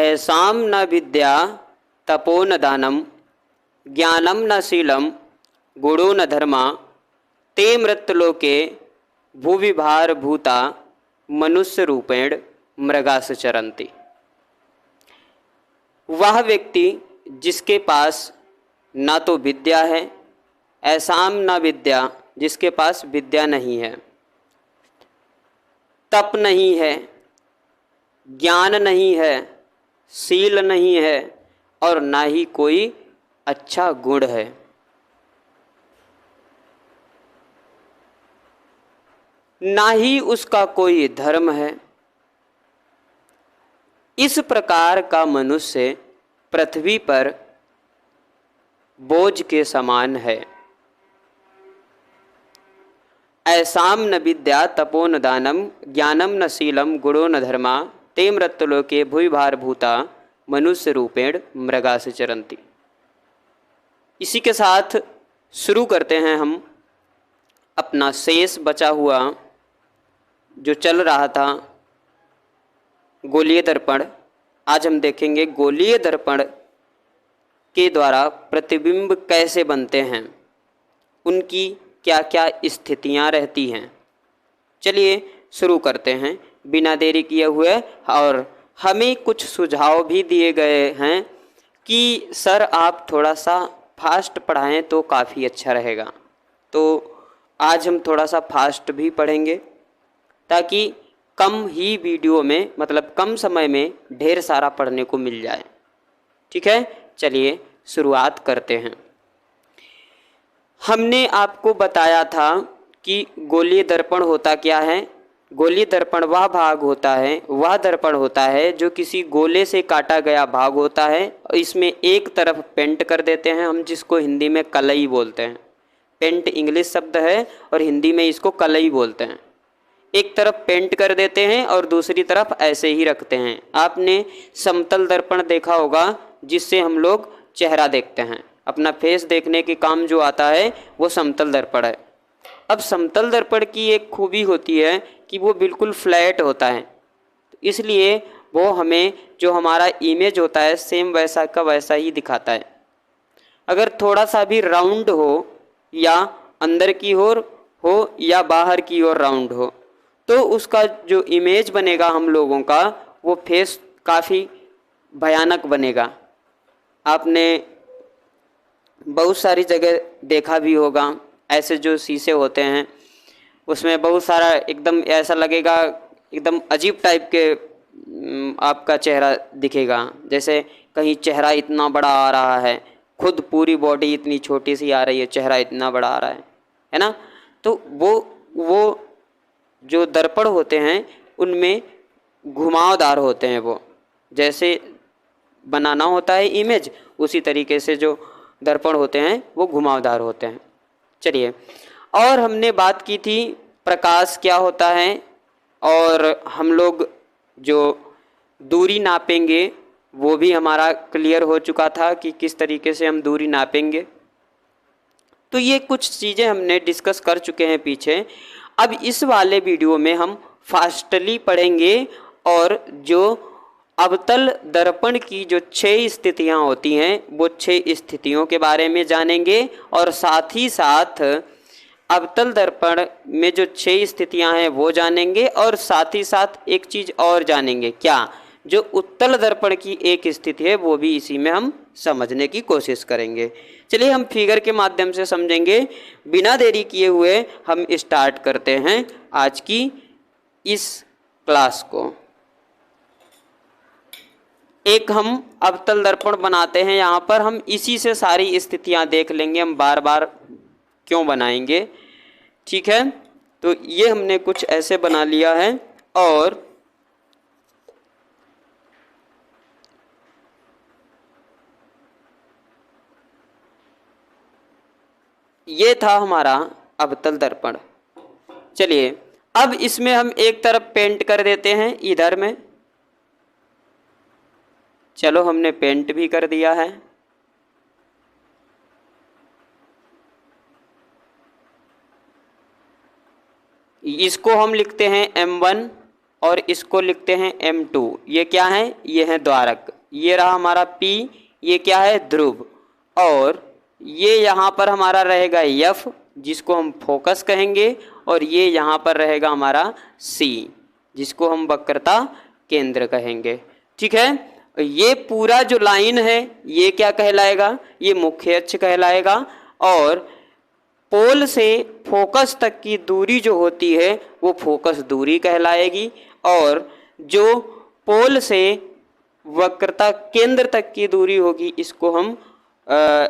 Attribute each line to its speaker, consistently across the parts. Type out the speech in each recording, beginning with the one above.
Speaker 1: ऐसाम न विद्या तपो न दानम ज्ञानम न शीलम गुणो न धर्मा ते मृत्युलोके भूविभार भूता मनुष्य रूपेण मृगास चरन्ति। वह व्यक्ति जिसके पास ना तो विद्या है, ऐसाम न विद्या जिसके पास विद्या नहीं है, तप नहीं है, ज्ञान नहीं है, शील नहीं है और ना ही कोई अच्छा गुण है, ना ही उसका कोई धर्म है, इस प्रकार का मनुष्य पृथ्वी पर बोझ के समान है। ऐसाम न विद्या तपो न दानम ज्ञानम न शीलम गुणो न धर्मा ते मृत्युलोके भूविभार भूता मनुष्य रूपेण मृगास चरन्ति। इसी के साथ शुरू करते हैं हम अपना शेष बचा हुआ जो चल रहा था गोलीय दर्पण। आज हम देखेंगे गोलीय दर्पण के द्वारा प्रतिबिंब कैसे बनते हैं, उनकी क्या क्या स्थितियां रहती हैं। चलिए शुरू करते हैं बिना देरी किए हुए। और हमें कुछ सुझाव भी दिए गए हैं कि सर आप थोड़ा सा फास्ट पढ़ाएं तो काफ़ी अच्छा रहेगा। तो आज हम थोड़ा सा फास्ट भी पढ़ेंगे ताकि कम ही वीडियो में, मतलब कम समय में ढेर सारा पढ़ने को मिल जाए। ठीक है, चलिए शुरुआत करते हैं। हमने आपको बताया था कि गोलीय दर्पण होता क्या है। गोलीय दर्पण वह भाग होता है, वह दर्पण होता है जो किसी गोले से काटा गया भाग होता है और इसमें एक तरफ पेंट कर देते हैं हम, जिसको हिंदी में कलई बोलते हैं। पेंट इंग्लिश शब्द है और हिंदी में इसको कलई बोलते हैं। एक तरफ पेंट कर देते हैं और दूसरी तरफ ऐसे ही रखते हैं। आपने समतल दर्पण देखा होगा जिससे हम लोग चेहरा देखते हैं, अपना फेस देखने के काम जो आता है वो समतल दर्पण है। अब समतल दर्पण की एक खूबी होती है कि वो बिल्कुल फ्लैट होता है, इसलिए वो हमें जो हमारा इमेज होता है सेम वैसा का वैसा ही दिखाता है। अगर थोड़ा सा भी राउंड हो या अंदर की ओर हो या बाहर की ओर राउंड हो तो उसका जो इमेज बनेगा हम लोगों का वो फेस काफ़ी भयानक बनेगा। आपने बहुत सारी जगह देखा भी होगा, ऐसे जो शीशे होते हैं उसमें बहुत सारा एकदम ऐसा लगेगा, एकदम अजीब टाइप के आपका चेहरा दिखेगा। जैसे कहीं चेहरा इतना बड़ा आ रहा है, खुद पूरी बॉडी इतनी छोटी सी आ रही है, चेहरा इतना बड़ा आ रहा है ना। तो वो जो दर्पण होते हैं उनमें घुमावदार होते हैं। वो जैसे बनाना होता है इमेज, उसी तरीके से जो दर्पण होते हैं वो घुमावदार होते हैं। चलिए, और हमने बात की थी प्रकाश क्या होता है और हम लोग जो दूरी नापेंगे वो भी हमारा क्लियर हो चुका था कि किस तरीके से हम दूरी नापेंगे। तो ये कुछ चीज़ें हमने डिस्कस कर चुके हैं पीछे। अब इस वाले वीडियो में हम फास्टली पढ़ेंगे और जो अवतल दर्पण की जो 6 स्थितियां होती हैं वो 6 स्थितियों के बारे में जानेंगे और साथ ही साथ अवतल दर्पण में जो 6 स्थितियां हैं वो जानेंगे और साथ ही साथ एक चीज़ और जानेंगे, क्या जो उत्तल दर्पण की एक स्थिति है वो भी इसी में हम समझने की कोशिश करेंगे। चलिए हम फिगर के माध्यम से समझेंगे। बिना देरी किए हुए हम स्टार्ट करते हैं आज की इस क्लास को। एक हम अवतल दर्पण बनाते हैं, यहाँ पर हम इसी से सारी स्थितियाँ देख लेंगे, हम बार बार क्यों बनाएंगे। ठीक है, तो ये हमने कुछ ऐसे बना लिया है और ये था हमारा अवतल दर्पण। चलिए अब इसमें हम एक तरफ पेंट कर देते हैं इधर में। चलो हमने पेंट भी कर दिया है। इसको हम लिखते हैं M1 और इसको लिखते हैं M2। ये क्या है? ये है द्वारक। ये रहा हमारा P, ये क्या है ध्रुव, और ये यहाँ पर हमारा रहेगा F जिसको हम फोकस कहेंगे, और ये यहाँ पर रहेगा हमारा C जिसको हम वक्रता केंद्र कहेंगे। ठीक है, ये पूरा जो लाइन है ये क्या कहलाएगा, ये मुख्य अक्ष कहलाएगा, और पोल से फोकस तक की दूरी जो होती है वो फोकस दूरी कहलाएगी, और जो पोल से वक्रता केंद्र तक की दूरी होगी इसको हम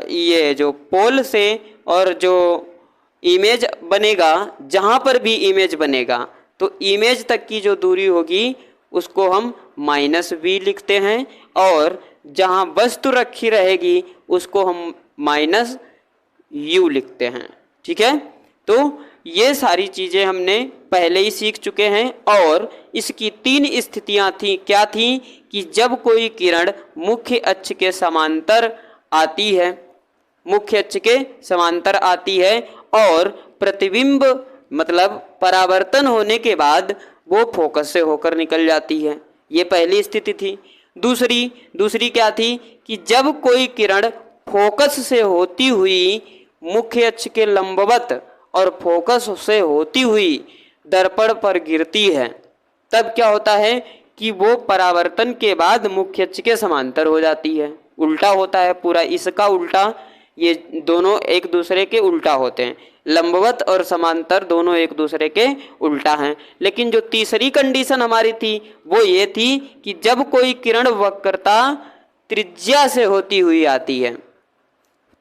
Speaker 1: ये जो पोल से और जो इमेज बनेगा, जहाँ पर भी इमेज बनेगा तो इमेज तक की जो दूरी होगी उसको हम -v लिखते हैं, और जहाँ वस्तु रखी रहेगी उसको हम -u लिखते हैं। ठीक है, तो ये सारी चीज़ें हमने पहले ही सीख चुके हैं, और इसकी 3 स्थितियाँ थी, क्या थी कि जब कोई किरण मुख्य अक्ष के समांतर आती है, मुख्य अक्ष के समांतर आती है, और प्रतिबिंब मतलब परावर्तन होने के बाद वो फोकस से होकर निकल जाती है, ये पहली स्थिति थी। दूसरी क्या थी कि जब कोई किरण फोकस से होती हुई मुख्य अक्ष के लंबवत और फोकस से होती हुई दर्पण पर गिरती है, तब क्या होता है कि वो परावर्तन के बाद मुख्य अक्ष के समांतर हो जाती है, उल्टा होता है पूरा, इसका उल्टा, ये दोनों एक दूसरे के उल्टा होते हैं, लंबवत और समांतर दोनों एक दूसरे के उल्टा हैं। लेकिन जो तीसरी कंडीशन हमारी थी वो ये थी कि जब कोई किरण वक्रता त्रिज्या से होती हुई आती है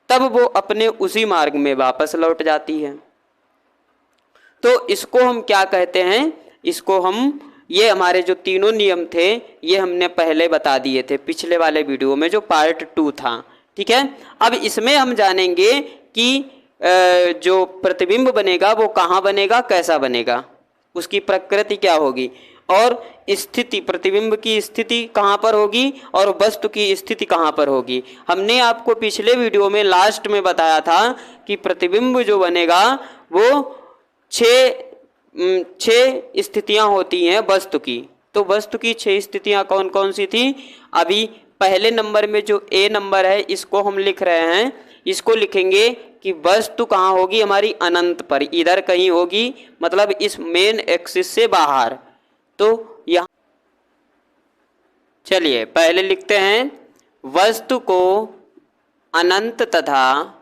Speaker 1: तब वो अपने उसी मार्ग में वापस लौट जाती है। तो इसको हम क्या कहते हैं, इसको हम, ये हमारे जो तीनों नियम थे ये हमने पहले बता दिए थे पिछले वाले वीडियो में जो पार्ट 2 था। ठीक है, अब इसमें हम जानेंगे कि जो प्रतिबिंब बनेगा वो कहाँ बनेगा, कैसा बनेगा, उसकी प्रकृति क्या होगी, और स्थिति, प्रतिबिंब की स्थिति कहाँ पर होगी और वस्तु की स्थिति कहाँ पर होगी। हमने आपको पिछले वीडियो में लास्ट में बताया था कि प्रतिबिंब जो बनेगा वो 6 स्थितियाँ होती हैं वस्तु की। तो वस्तु की 6 स्थितियाँ कौन कौन सी थी, अभी पहले नंबर में जो A नंबर है इसको हम लिख रहे हैं, इसको लिखेंगे कि वस्तु कहाँ होगी, हमारी अनंत पर, इधर कहीं होगी, मतलब इस मेन एक्सिस से बाहर। तो यहाँ चलिए पहले लिखते हैं, वस्तु को अनंत तथा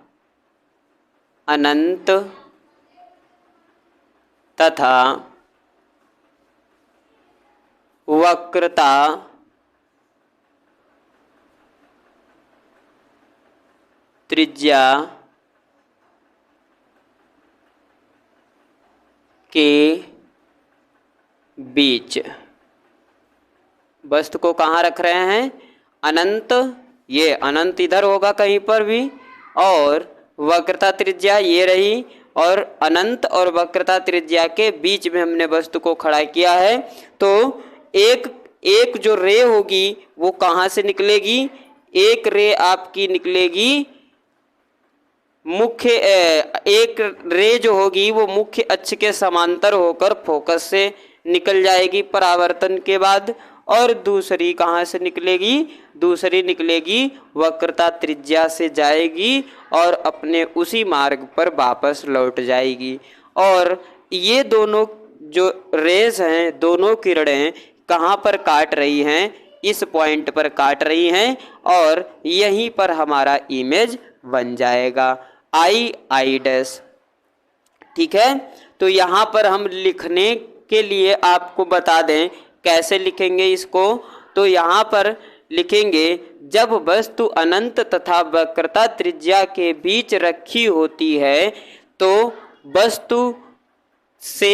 Speaker 1: वक्रता त्रिज्या के बीच, वस्तु को कहाँ रख रहे हैं, अनंत, ये अनंत इधर होगा कहीं पर भी, और वक्रता त्रिज्या ये रही, और अनंत और वक्रता त्रिज्या के बीच में हमने वस्तु को खड़ा किया है। तो एक जो रे होगी वो कहाँ से निकलेगी, एक रे आपकी निकलेगी मुख्य, एक रे जो होगी वो मुख्य अक्ष के समांतर होकर फोकस से निकल जाएगी परावर्तन के बाद, और दूसरी कहाँ से निकलेगी, दूसरी निकलेगी वक्रता त्रिज्या से जाएगी और अपने उसी मार्ग पर वापस लौट जाएगी। और ये दोनों जो रेज हैं, दोनों किरणें कहाँ पर काट रही हैं, इस पॉइंट पर काट रही हैं, और यहीं पर हमारा इमेज बन जाएगा I डैश। ठीक है, तो यहाँ पर हम लिखने के लिए आपको बता दें कैसे लिखेंगे इसको। तो यहाँ पर लिखेंगे, जब वस्तु अनंत तथा वक्रता त्रिज्या के बीच रखी होती है तो वस्तु से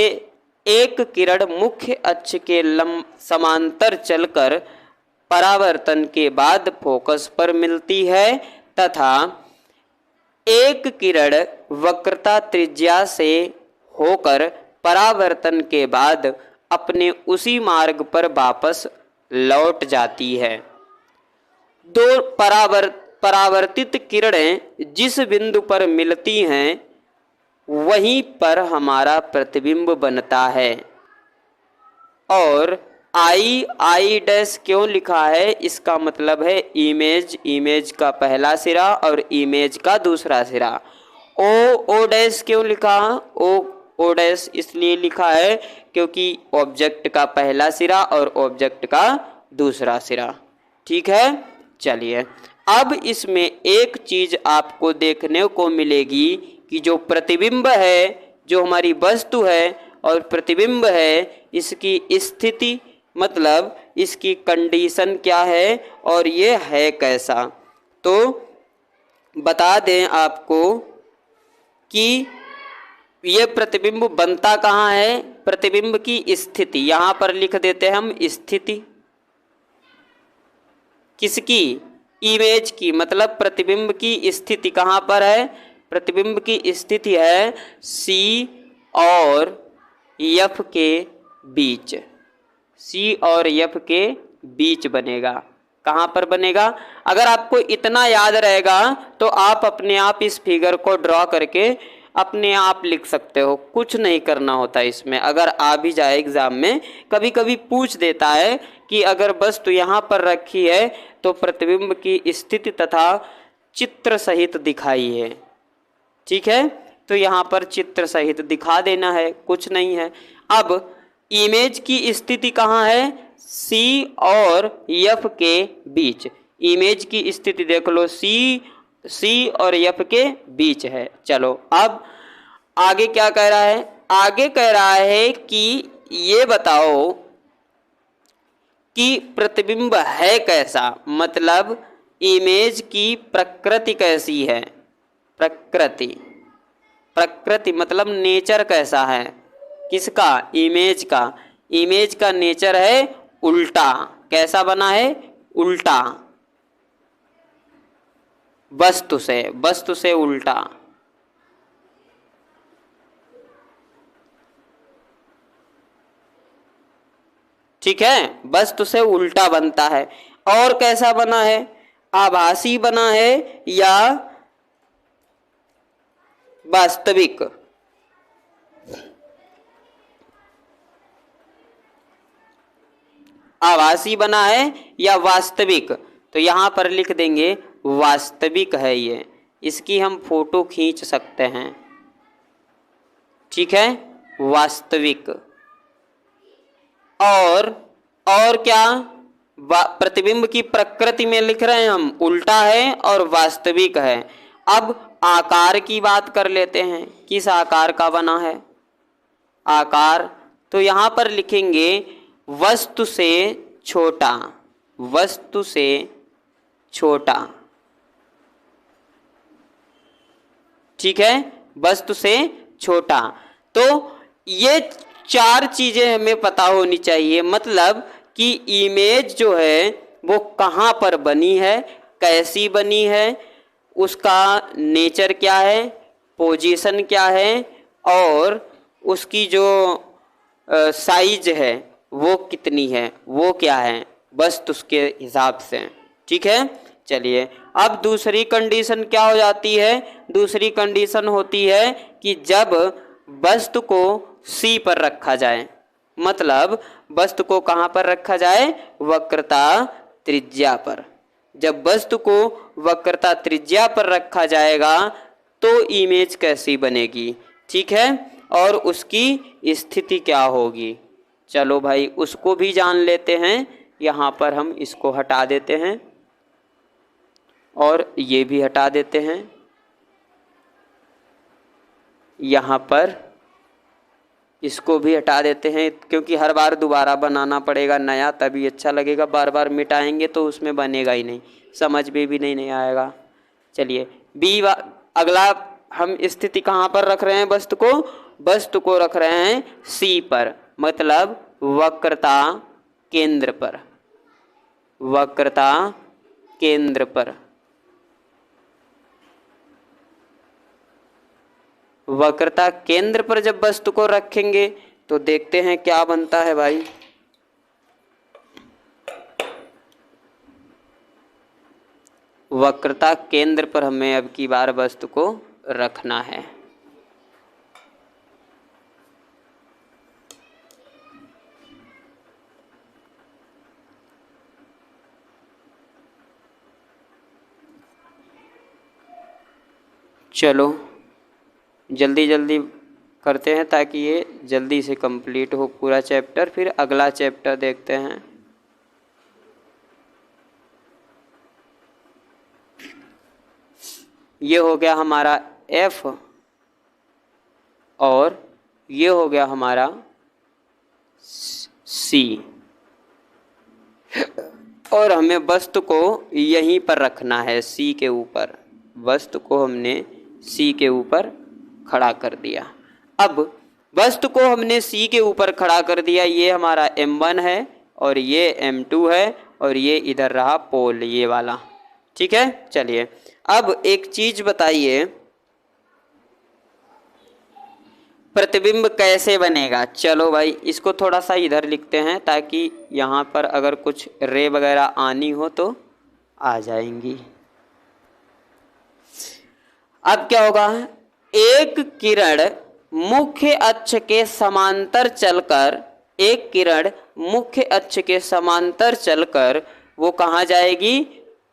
Speaker 1: एक किरण मुख्य अक्ष के समांतर चलकर परावर्तन के बाद फोकस पर मिलती है, तथा एक किरण वक्रता त्रिज्या से होकर परावर्तन के बाद अपने उसी मार्ग पर वापस लौट जाती है। दो परावर्तित किरणें जिस बिंदु पर मिलती हैं वहीं पर हमारा प्रतिबिंब बनता है, और आई डैश क्यों लिखा है, इसका मतलब है इमेज, इमेज का पहला सिरा और इमेज का दूसरा सिरा। ओ डैश क्यों लिखा, ओ डैश इसलिए लिखा है क्योंकि ऑब्जेक्ट का पहला सिरा और ऑब्जेक्ट का दूसरा सिरा। ठीक है, चलिए अब इसमें एक चीज आपको देखने को मिलेगी कि जो प्रतिबिंब है, जो हमारी वस्तु है और प्रतिबिंब है, इसकी स्थिति मतलब इसकी कंडीशन क्या है और ये है कैसा। तो बता दें आपको कि ये प्रतिबिंब बनता कहाँ है। प्रतिबिंब की स्थिति यहाँ पर लिख देते हैं हम, स्थिति किसकी, इमेज की, मतलब प्रतिबिंब की स्थिति कहाँ पर है, प्रतिबिंब की स्थिति है सी और एफ के बीच, सी और एफ के बीच बनेगा। कहाँ पर बनेगा, अगर आपको इतना याद रहेगा तो आप अपने आप इस फिगर को ड्रॉ करके अपने आप लिख सकते हो, कुछ नहीं करना होता इसमें। अगर आ भी जाए एग्जाम में, कभी कभी पूछ देता है कि अगर वस्तु यहाँ पर रखी है तो प्रतिबिंब की स्थिति तथा चित्र सहित दिखाइए। ठीक है, तो यहाँ पर चित्र सहित दिखा देना है, कुछ नहीं है। अब इमेज की स्थिति कहाँ है, सी और एफ के बीच। इमेज की स्थिति देख लो, सी और एफ के बीच है। चलो अब आगे क्या कह रहा है, आगे कह रहा है कि ये बताओ कि प्रतिबिंब है कैसा, मतलब इमेज की प्रकृति कैसी है। प्रकृति, प्रकृति मतलब नेचर कैसा है, किसका, इमेज का। इमेज का नेचर है उल्टा, कैसा बना है, उल्टा, वस्तु से उल्टा। ठीक है, वस्तु से उल्टा बनता है। और कैसा बना है, आभासी बना है या वास्तविक। आभासी बना है या वास्तविक, तो यहां पर लिख देंगे वास्तविक है ये, इसकी हम फोटो खींच सकते हैं। ठीक है, वास्तविक। और क्या, प्रतिबिंब की प्रकृति में लिख रहे हैं हम, उल्टा है और वास्तविक है। अब आकार की बात कर लेते हैं, किस आकार का बना है आकार, तो यहां पर लिखेंगे वस्तु से छोटा, वस्तु से छोटा। ठीक है, वस्तु से छोटा। तो ये चार चीजें हमें पता होनी चाहिए, मतलब कि इमेज जो है वो कहाँ पर बनी है, कैसी बनी है, उसका नेचर क्या है, पोजीशन क्या है, और उसकी जो साइज है वो कितनी है, वो क्या है, वस्तु के हिसाब से। ठीक है, चलिए अब दूसरी कंडीशन क्या हो जाती है, दूसरी कंडीशन होती है कि जब वस्तु को सी पर रखा जाए, मतलब वस्तु को कहाँ पर रखा जाए, वक्रता त्रिज्या पर। जब वस्तु को वक्रता त्रिज्या पर रखा जाएगा तो इमेज कैसी बनेगी। ठीक है, और उसकी स्थिति क्या होगी। चलो भाई उसको भी जान लेते हैं। यहाँ पर हम इसको हटा देते हैं और ये भी हटा देते हैं। यहाँ पर इसको भी हटा देते हैं, क्योंकि हर बार दोबारा बनाना पड़ेगा नया, तभी अच्छा लगेगा। बार बार मिटाएंगे तो उसमें बनेगा ही नहीं, समझ में भी नहीं आएगा। चलिए अगला हम स्थिति कहाँ पर रख रहे हैं, वस्तु को रख रहे हैं सी पर, मतलब वक्रता केंद्र पर, वक्रता केंद्र पर। वक्रता केंद्र पर जब वस्तु को रखेंगे तो देखते हैं क्या बनता है भाई। वक्रता केंद्र पर हमें अब की बार वस्तु को रखना है। चलो जल्दी जल्दी करते हैं ताकि ये जल्दी से कंप्लीट हो पूरा चैप्टर, फिर अगला चैप्टर देखते हैं। ये हो गया हमारा F और ये हो गया हमारा C, और हमें वस्तु को यहीं पर रखना है C के ऊपर। वस्तु को हमने C के ऊपर खड़ा कर दिया। अब वस्तु को हमने C के ऊपर खड़ा कर दिया, ये हमारा M1 है और ये M2 है और ये इधर रहा पोल ये वाला। ठीक है, चलिए अब एक चीज बताइए, प्रतिबिंब कैसे बनेगा। चलो भाई इसको थोड़ा सा इधर लिखते हैं ताकि यहाँ पर अगर कुछ रे वगैरह आनी हो तो आ जाएंगी। अब क्या होगा, एक किरण मुख्य अक्ष के समांतर चलकर, एक किरण मुख्य अक्ष के समांतर चलकर वो कहाँ जाएगी,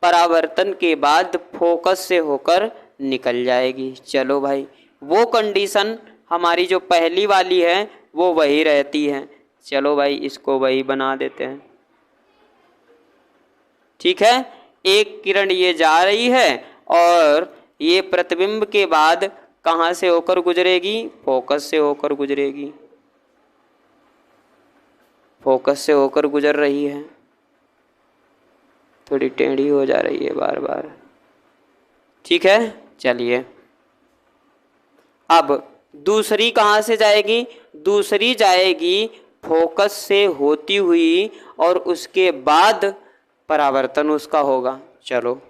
Speaker 1: परावर्तन के बाद फोकस से होकर निकल जाएगी। चलो भाई वो कंडीशन हमारी जो पहली वाली है वो वही रहती है। चलो भाई इसको वही बना देते हैं। ठीक है, एक किरण ये जा रही है और ये प्रतिबिंब के बाद कहाँ से होकर गुजरेगी, फोकस से होकर गुजरेगी। फोकस से होकर गुजर रही है, थोड़ी टेढ़ी हो जा रही है बार बार। ठीक है, चलिए अब दूसरी कहाँ से जाएगी, दूसरी जाएगी फोकस से होती हुई और उसके बाद परावर्तन उसका होगा। चलो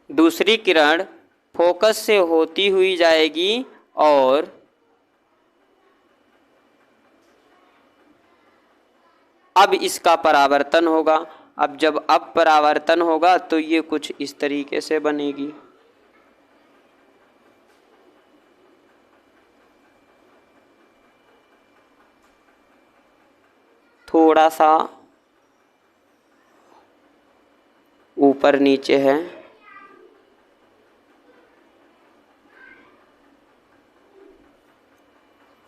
Speaker 1: दूसरी किरण फोकस से होती हुई जाएगी और अब इसका परावर्तन होगा। अब जब अब परावर्तन होगा तो ये कुछ इस तरीके से बनेगी। थोड़ा सा ऊपर नीचे है,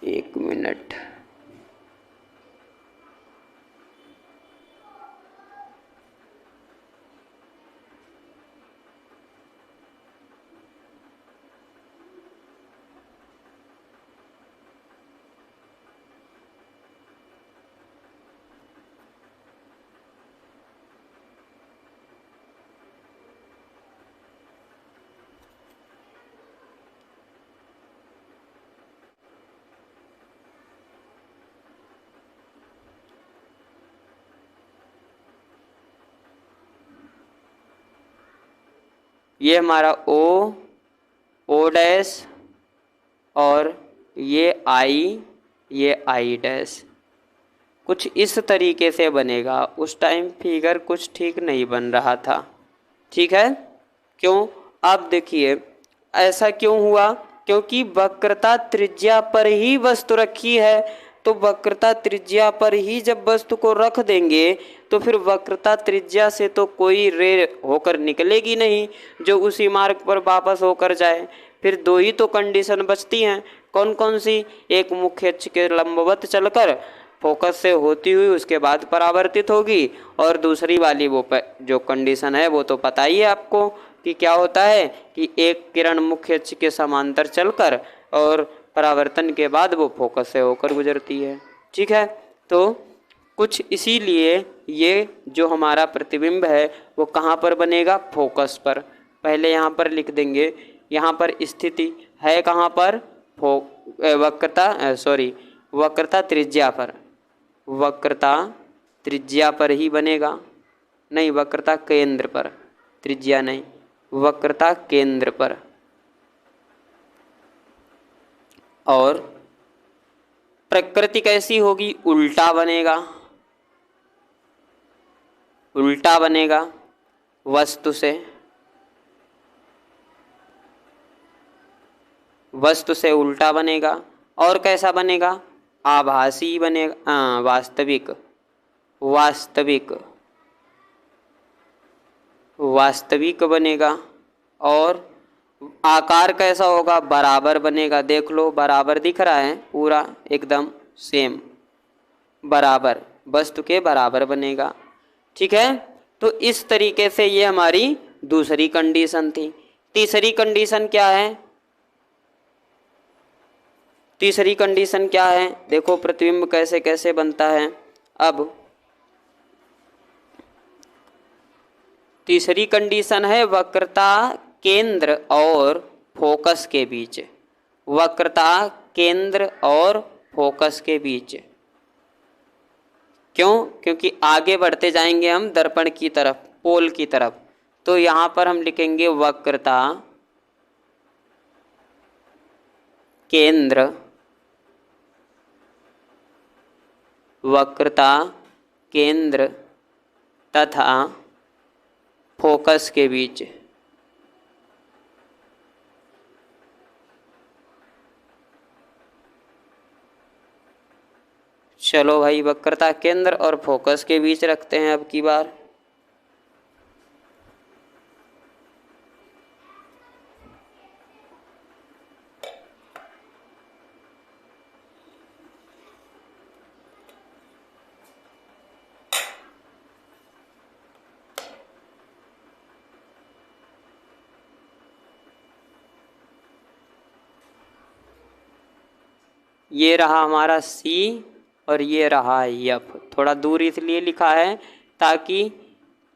Speaker 1: एक मिनट। ये हमारा ओ डैश और ये आई डैश कुछ इस तरीके से बनेगा। उस टाइम फिगर कुछ ठीक नहीं बन रहा था। ठीक है, क्यों, आप देखिए ऐसा क्यों हुआ, क्योंकि वक्रता त्रिज्या पर ही वस्तु रखी है। तो वक्रता त्रिज्या पर ही जब वस्तु को रख देंगे तो फिर वक्रता त्रिज्या से तो कोई रे होकर निकलेगी नहीं जो उसी मार्ग पर वापस होकर जाए। फिर दो ही तो कंडीशन बचती हैं, कौन कौन सी, एक मुख्य अक्ष के लंबवत चलकर फोकस से होती हुई उसके बाद परावर्तित होगी, और दूसरी वाली वो जो कंडीशन है वो तो पता ही है आपको कि क्या होता है कि एक किरण मुख्य अक्ष के समांतर चलकर और परावर्तन के बाद वो फोकस से होकर गुजरती है। ठीक है, तो कुछ इसीलिए ये जो हमारा प्रतिबिंब है वो कहाँ पर बनेगा, फोकस पर। पहले यहाँ पर लिख देंगे, यहाँ पर स्थिति है कहाँ पर, वक्रता त्रिज्या पर। वक्रता त्रिज्या पर ही बनेगा, नहीं वक्रता केंद्र पर, त्रिज्या नहीं, वक्रता केंद्र पर। और प्रकृति कैसी होगी, उल्टा बनेगा, उल्टा बनेगा वस्तु से, वस्तु से उल्टा बनेगा। और कैसा बनेगा, आभासी बनेगा, वास्तविक, वास्तविक, वास्तविक बनेगा। और आकार कैसा होगा, बराबर बनेगा। देख लो बराबर दिख रहा है, पूरा एकदम सेम बराबर, वस्तु के बराबर बनेगा। ठीक है, तो इस तरीके से ये हमारी दूसरी कंडीशन थी। तीसरी कंडीशन क्या है? तीसरी कंडीशन क्या है? देखो प्रतिबिंब कैसे कैसे बनता है। अब तीसरी कंडीशन है वक्रता केंद्र और फोकस के बीच। वक्रता केंद्र और फोकस के बीच। क्यों? क्योंकि आगे बढ़ते जाएंगे हम दर्पण की तरफ, पोल की तरफ। तो यहां पर हम लिखेंगे वक्रता केंद्र, वक्रता केंद्र तथा फोकस के बीच। चलो भाई, वक्रता केंद्र और फोकस के बीच रखते हैं अब की बार। ये रहा हमारा C और ये रहा F। थोड़ा दूर इसलिए लिखा है ताकि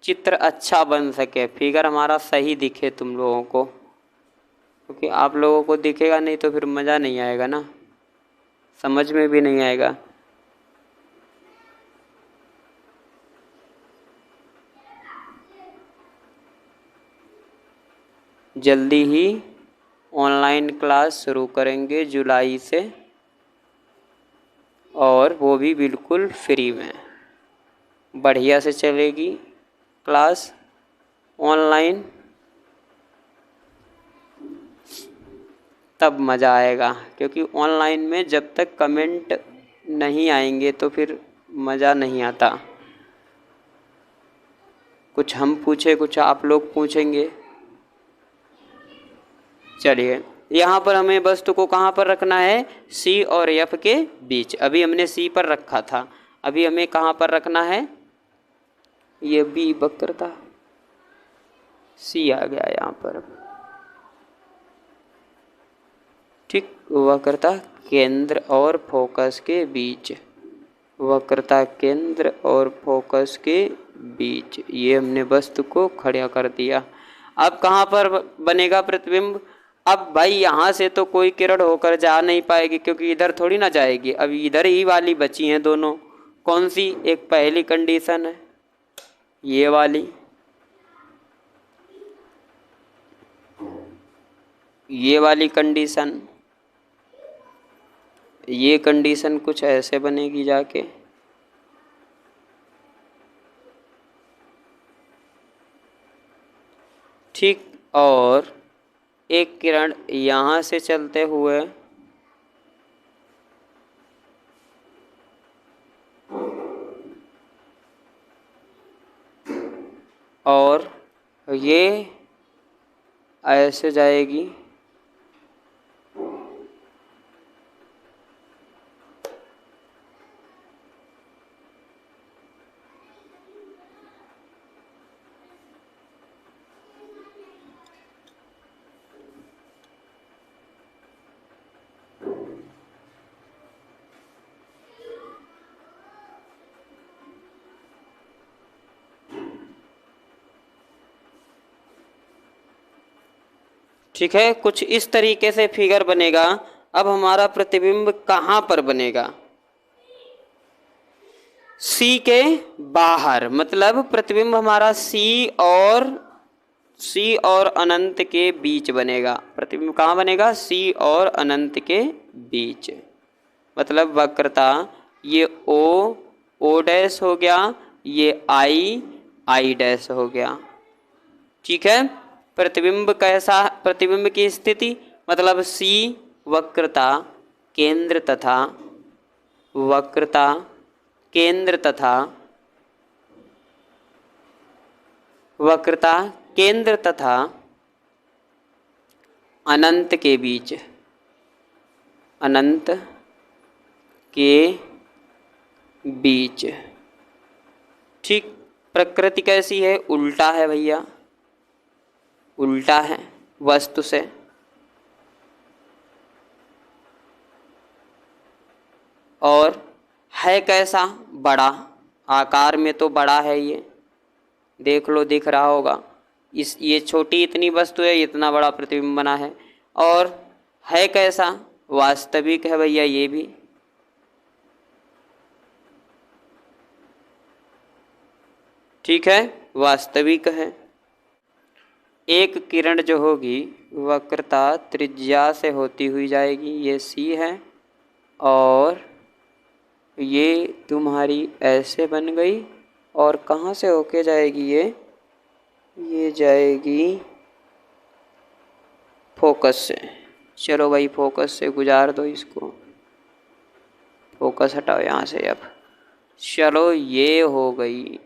Speaker 1: चित्र अच्छा बन सके, फिगर हमारा सही दिखे तुम लोगों को, क्योंकि आप लोगों को दिखेगा नहीं तो फिर मज़ा नहीं आएगा ना, समझ में भी नहीं आएगा। जल्दी ही ऑनलाइन क्लास शुरू करेंगे जुलाई से, और वो भी बिल्कुल फ्री में, बढ़िया से चलेगी क्लास ऑनलाइन, तब मज़ा आएगा। क्योंकि ऑनलाइन में जब तक कमेंट नहीं आएंगे तो फिर मज़ा नहीं आता। कुछ हम पूछे, कुछ आप लोग पूछेंगे। चलिए, यहाँ पर हमें वस्तु को कहाँ पर रखना है? C और F के बीच। अभी हमने C पर रखा था, अभी हमें कहाँ पर रखना है? ये B वक्रता, C आ गया यहाँ पर। ठीक, वक्रता केंद्र और फोकस के बीच। वक्रता केंद्र और फोकस के बीच ये हमने वस्तु को खड़ा कर दिया। अब कहाँ पर बनेगा प्रतिबिंब? अब भाई यहाँ से तो कोई किरण होकर जा नहीं पाएगी, क्योंकि इधर थोड़ी ना जाएगी। अब इधर ही वाली बची हैं दोनों। कौन सी? एक पहली कंडीशन है ये वाली, ये वाली कंडीशन। ये कंडीशन कुछ ऐसे बनेगी जाके, ठीक। और एक किरण यहाँ से चलते हुए और ये ऐसे जाएगी, ठीक है। कुछ इस तरीके से फिगर बनेगा। अब हमारा प्रतिबिंब कहाँ पर बनेगा? C के बाहर, मतलब प्रतिबिंब हमारा C और अनंत के बीच बनेगा। प्रतिबिंब कहाँ बनेगा? C और अनंत के बीच। मतलब वक्रता ये O डैश हो गया, ये I डैश हो गया। ठीक है। प्रतिबिंब कैसा? प्रतिबिंब की स्थिति मतलब C वक्रता केंद्र तथा वक्रता केंद्र तथा वक्रता केंद्र तथा अनंत के बीच, अनंत के बीच। ठीक, प्रकृति कैसी है? उल्टा है भैया, उल्टा है वस्तु से। और है कैसा? बड़ा, आकार में तो बड़ा है ये, देख लो दिख रहा होगा। ये छोटी इतनी वस्तु है, इतना बड़ा प्रतिबिंब बना है। और है कैसा? वास्तविक है भैया ये भी। ठीक है, वास्तविक है। एक किरण जो होगी वक्रता त्रिज्या से होती हुई जाएगी, ये सी है, और ये तुम्हारी ऐसे बन गई, और कहाँ से होके जाएगी ये जाएगी फोकस से। चलो भाई फोकस से गुजार दो इसको, फोकस हटाओ यहाँ से। अब चलो ये हो गई,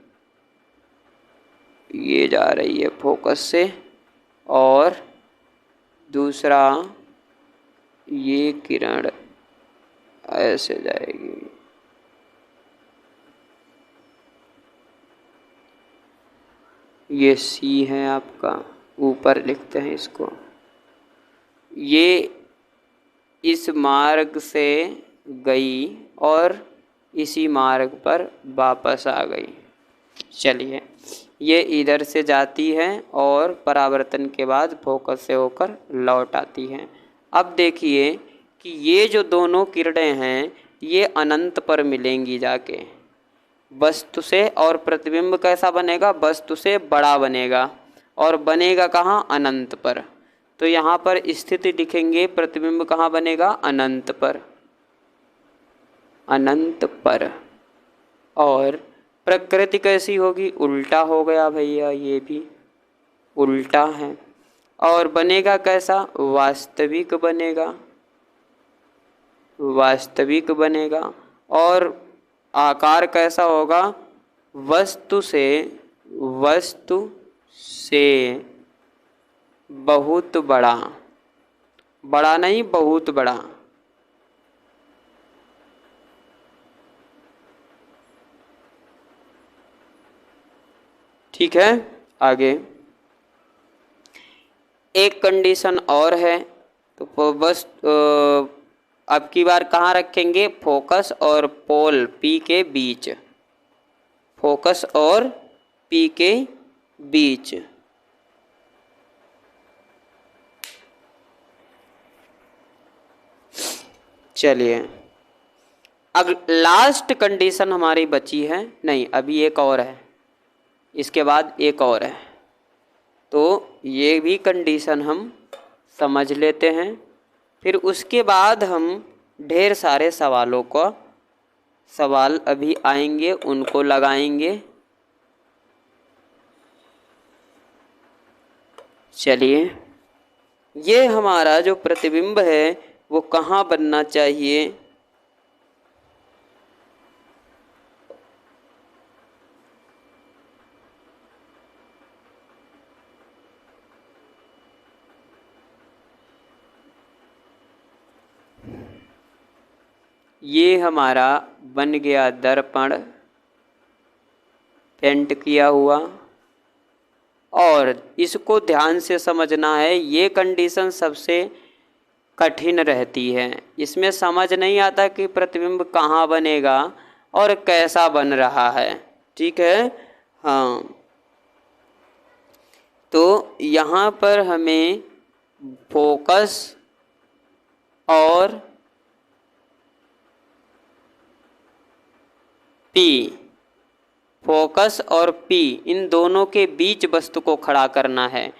Speaker 1: ये जा रही है फोकस से, और दूसरा ये किरण ऐसे जाएगी। ये सी है आपका, ऊपर लिखते हैं इसको। ये इस मार्ग से गई और इसी मार्ग पर वापस आ गई। चलिए, ये इधर से जाती है और परावर्तन के बाद फोकस से होकर लौट आती है। अब देखिए कि ये जो दोनों किरणें हैं ये अनंत पर मिलेंगी जाके वस्तु से, और प्रतिबिंब कैसा बनेगा? वस्तु से बड़ा बनेगा, और बनेगा कहाँ? अनंत पर। तो यहाँ पर स्थिति लिखेंगे, प्रतिबिंब कहाँ बनेगा? अनंत पर, अनंत पर। और प्रकृति कैसी होगी? उल्टा हो गया भैया, ये भी उल्टा है। और बनेगा कैसा? वास्तविक बनेगा, वास्तविक बनेगा। और आकार कैसा होगा? वस्तु से बहुत बड़ा, बड़ा नहीं बहुत बड़ा। ठीक है, आगे एक कंडीशन और है। तो बस अब की बार कहाँ रखेंगे? फोकस और पोल पी के बीच, फोकस और पी के बीच। चलिए, अब लास्ट कंडीशन हमारी बची है, नहीं अभी एक और है, इसके बाद एक और है। तो ये भी कंडीशन हम समझ लेते हैं, फिर उसके बाद हम ढेर सारे सवाल अभी आएंगे, उनको लगाएंगे। चलिए, ये हमारा जो प्रतिबिंब है वो कहाँ बनना चाहिए? ये हमारा बन गया दर्पण पेंट किया हुआ, और इसको ध्यान से समझना है। ये कंडीशन सबसे कठिन रहती है, इसमें समझ नहीं आता कि प्रतिबिंब कहाँ बनेगा और कैसा बन रहा है। ठीक है, हाँ। तो यहाँ पर हमें फोकस और पी, फोकस और पी इन दोनों के बीच वस्तु को खड़ा करना है।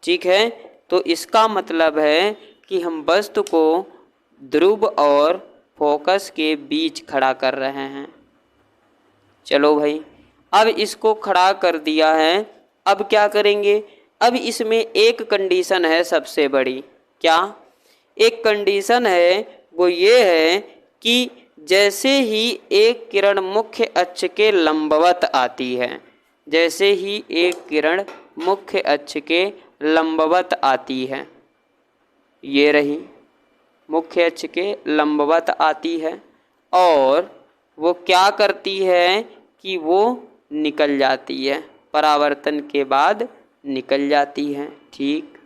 Speaker 1: ठीक है, तो इसका मतलब है कि हम वस्तु को ध्रुव और फोकस के बीच खड़ा कर रहे हैं। चलो भाई, अब इसको खड़ा कर दिया है, अब क्या करेंगे? अब इसमें एक कंडीशन है सबसे बड़ी। क्या? एक कंडीशन है वो ये है कि जैसे ही एक किरण मुख्य अक्ष के लंबवत आती है, जैसे ही एक किरण मुख्य अक्ष के लंबवत आती है, ये रही, मुख्य अक्ष के लंबवत आती है और वो क्या करती है कि वो निकल जाती है, परावर्तन के बाद निकल जाती है। ठीक,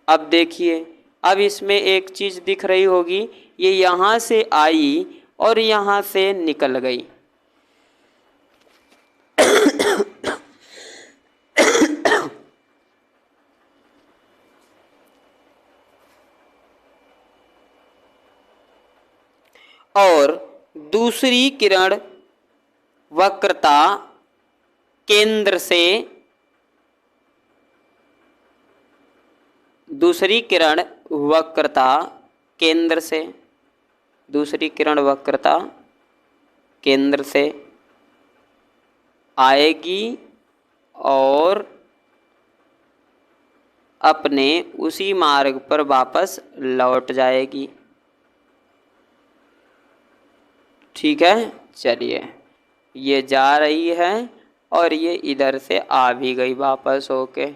Speaker 1: अब देखिए, अब इसमें एक चीज़ दिख रही होगी, ये यहाँ से आई और यहाँ से निकल गई। और दूसरी किरण वक्रता केंद्र से, दूसरी किरण वक्रता केंद्र से, दूसरी किरण वक्रता केंद्र से आएगी और अपने उसी मार्ग पर वापस लौट जाएगी। ठीक है, चलिए, ये जा रही है और ये इधर से आ भी गई वापस होके।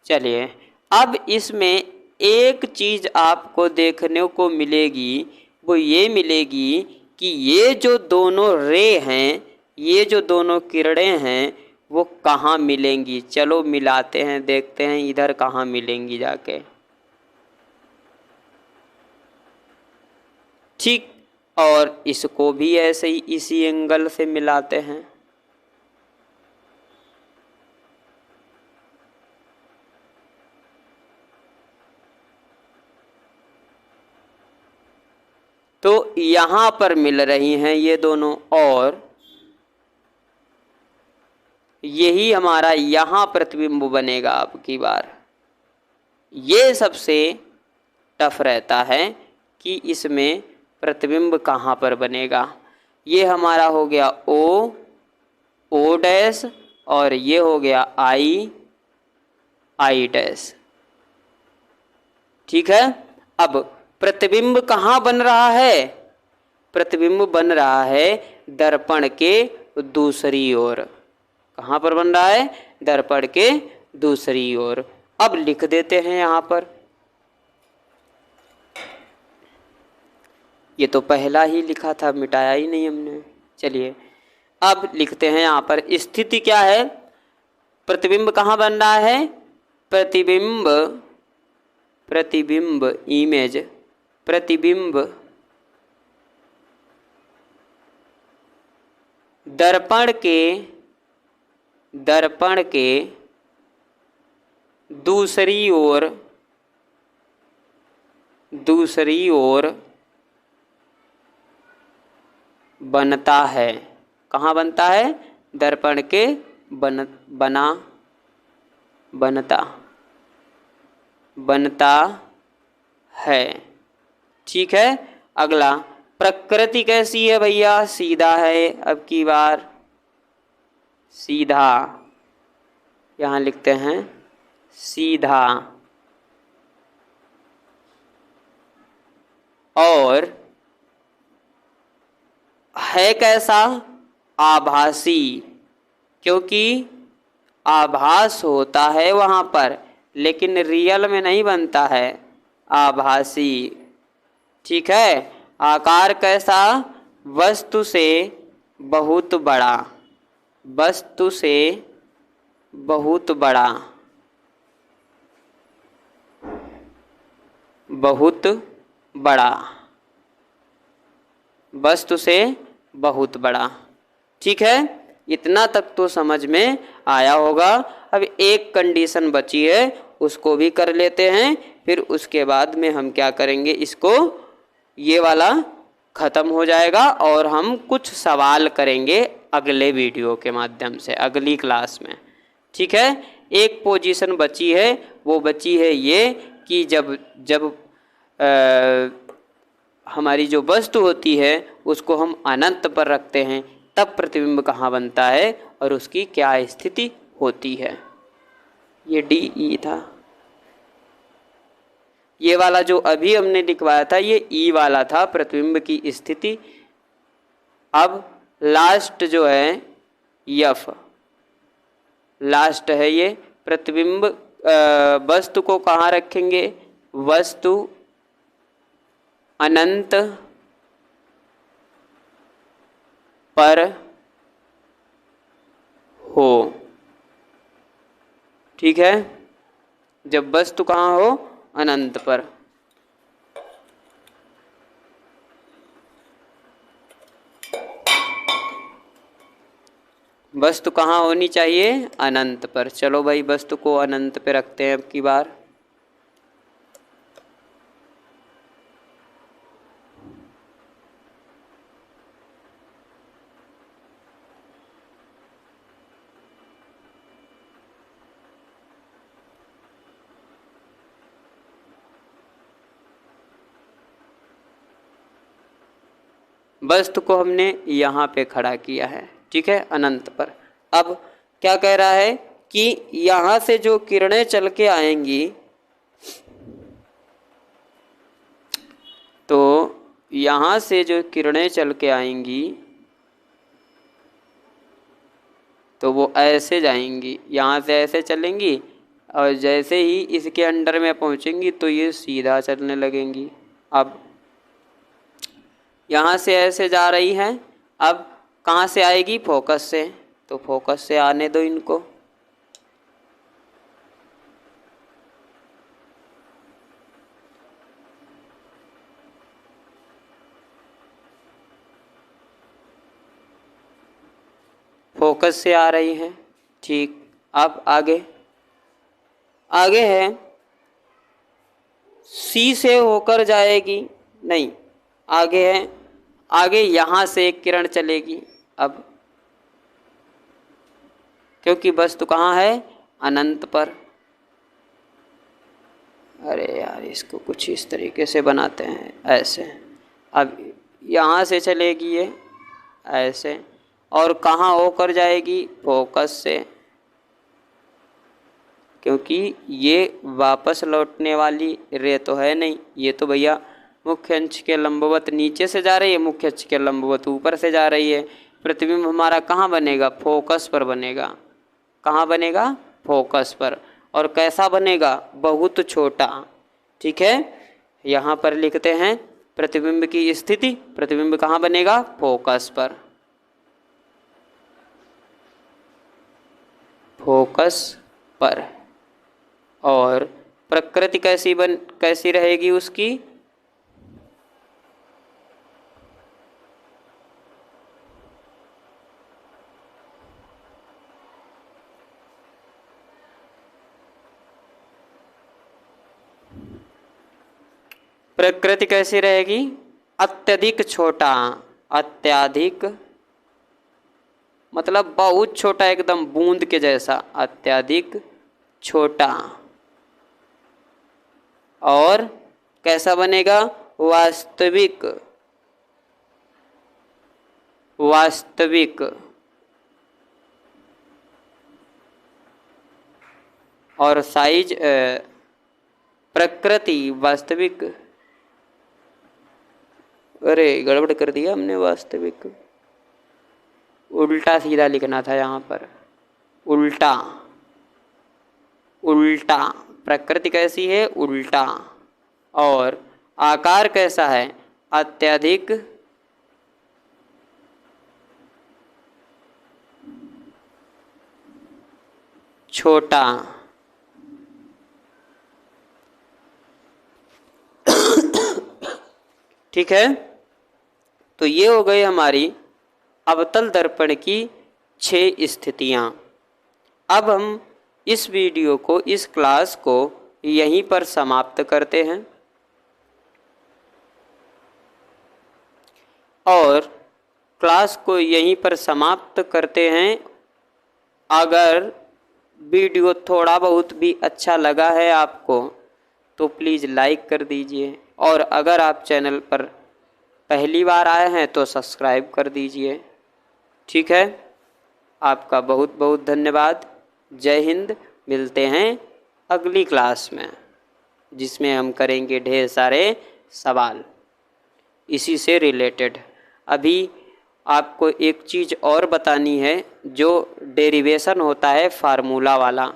Speaker 1: चलिए, अब इसमें एक चीज़ आपको देखने को मिलेगी, वो ये मिलेगी कि ये जो दोनों रे हैं, ये जो दोनों किरणें हैं, वो कहाँ मिलेंगी। चलो मिलाते हैं, देखते हैं इधर कहाँ मिलेंगी जाके। ठीक, और इसको भी ऐसे ही इसी एंगल से मिलाते हैं। तो यहाँ पर मिल रही हैं ये दोनों, और यही हमारा यहाँ प्रतिबिंब बनेगा। अब की बार ये सबसे टफ रहता है कि इसमें प्रतिबिंब कहाँ पर बनेगा। ये हमारा हो गया O, O डैश, और ये हो गया I, I डैश। ठीक है, अब प्रतिबिंब कहाँ बन रहा है? प्रतिबिंब बन रहा है दर्पण के दूसरी ओर। कहाँ पर बन रहा है? दर्पण के दूसरी ओर। अब लिख देते हैं यहाँ पर, ये तो पहला ही लिखा था, मिटाया ही नहीं हमने। चलिए, अब लिखते हैं यहाँ पर स्थिति क्या है। प्रतिबिंब कहाँ बन रहा है? प्रतिबिंब, प्रतिबिंब इमेज, प्रतिबिंब दर्पण के दूसरी ओर बनता है। कहाँ बनता है? दर्पण के बनता है। ठीक है, अगला, प्रकृति कैसी है भैया? सीधा है। अब की बार सीधा, यहाँ लिखते हैं सीधा, और है कैसा? आभासी, क्योंकि आभास होता है वहाँ पर, लेकिन रियल में नहीं बनता है, आभासी। ठीक है, आकार कैसा? वस्तु से बहुत बड़ा, वस्तु से बहुत बड़ा, बहुत बड़ा, वस्तु से बहुत बड़ा। ठीक है, इतना तक तो समझ में आया होगा। अब एक कंडीशन बची है, उसको भी कर लेते हैं, फिर उसके बाद में हम क्या करेंगे, इसको ये वाला ख़त्म हो जाएगा और हम कुछ सवाल करेंगे अगले वीडियो के माध्यम से, अगली क्लास में। ठीक है, एक पोजीशन बची है, वो बची है ये कि जब हमारी जो वस्तु होती है उसको हम अनंत पर रखते हैं, तब प्रतिबिंब कहाँ बनता है और उसकी क्या स्थिति होती है। ये DE था। ये वाला जो अभी हमने लिखवाया था ये E वाला था, प्रतिबिंब की स्थिति। अब लास्ट जो है F, लास्ट है ये प्रतिबिंब। वस्तु को कहाँ रखेंगे? वस्तु अनंत पर हो। ठीक है, जब वस्तु कहाँ हो, अनंत पर। वस्तु कहाँ होनी चाहिए, अनंत पर। चलो भाई वस्तु को अनंत पे रखते हैं अब की बार। वस्तु को हमने यहाँ पे खड़ा किया है, ठीक है, अनंत पर। अब क्या कह रहा है कि यहाँ से जो किरणें चल के आएंगी, तो यहाँ से जो किरणें चल के आएंगी तो वो ऐसे जाएंगी, यहाँ से ऐसे चलेंगी, और जैसे ही इसके अंडर में पहुँचेंगी तो ये सीधा चलने लगेंगी। अब यहाँ से ऐसे जा रही हैं, अब कहाँ से आएगी, फोकस से, तो फोकस से आने दो इनको। फोकस से आ रही हैं, ठीक। अब आगे आगे है, सी से होकर जाएगी, नहीं, आगे है, आगे यहाँ से एक किरण चलेगी। अब क्योंकि वस्तु कहाँ है, अनंत पर। अरे यार इसको कुछ इस तरीके से बनाते हैं, ऐसे। अब यहाँ से चलेगी ये ऐसे, और कहाँ होकर जाएगी, फोकस से, क्योंकि ये वापस लौटने वाली रे तो है नहीं, ये तो भैया मुख्य अक्ष के लंबवत नीचे से जा रही है, मुख्य अक्ष के लंबवत ऊपर से जा रही है। प्रतिबिंब हमारा कहाँ बनेगा, फोकस पर बनेगा। कहाँ बनेगा, फोकस पर। और कैसा बनेगा, बहुत छोटा। ठीक है, यहाँ पर लिखते हैं प्रतिबिंब की स्थिति। प्रतिबिंब कहाँ बनेगा, फोकस पर। फोकस पर। और प्रकृति कैसी रहेगी उसकी, प्रकृति कैसी रहेगी, अत्यधिक छोटा। अत्यधिक मतलब बहुत छोटा, एकदम बूंद के जैसा, अत्यधिक छोटा। और कैसा बनेगा, वास्तविक। वास्तविक। और साइज, प्रकृति वास्तविक, अरे गड़बड़ कर दिया हमने, वास्तविक उल्टा सीधा लिखना था यहाँ पर, उल्टा। उल्टा, प्रकृति कैसी है, उल्टा। और आकार कैसा है, अत्यधिक छोटा। ठीक है, तो ये हो गई हमारी अवतल दर्पण की 6 स्थितियां। अब हम इस वीडियो को, इस क्लास को यहीं पर समाप्त करते हैं। और क्लास को यहीं पर समाप्त करते हैं। अगर वीडियो थोड़ा बहुत भी अच्छा लगा है आपको तो प्लीज़ लाइक कर दीजिए, और अगर आप चैनल पर पहली बार आए हैं तो सब्सक्राइब कर दीजिए। ठीक है, आपका बहुत बहुत धन्यवाद। जय हिंद। मिलते हैं अगली क्लास में, जिसमें हम करेंगे ढेर सारे सवाल इसी से रिलेटेड। अभी आपको एक चीज़ और बतानी है, जो डेरिवेशन होता है फार्मूला वाला,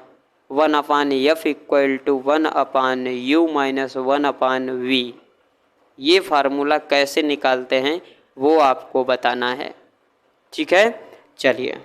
Speaker 1: 1/f=1/u-1/v। ये फार्मूला कैसे निकालते हैं वो आपको बताना है। ठीक है, चलिए।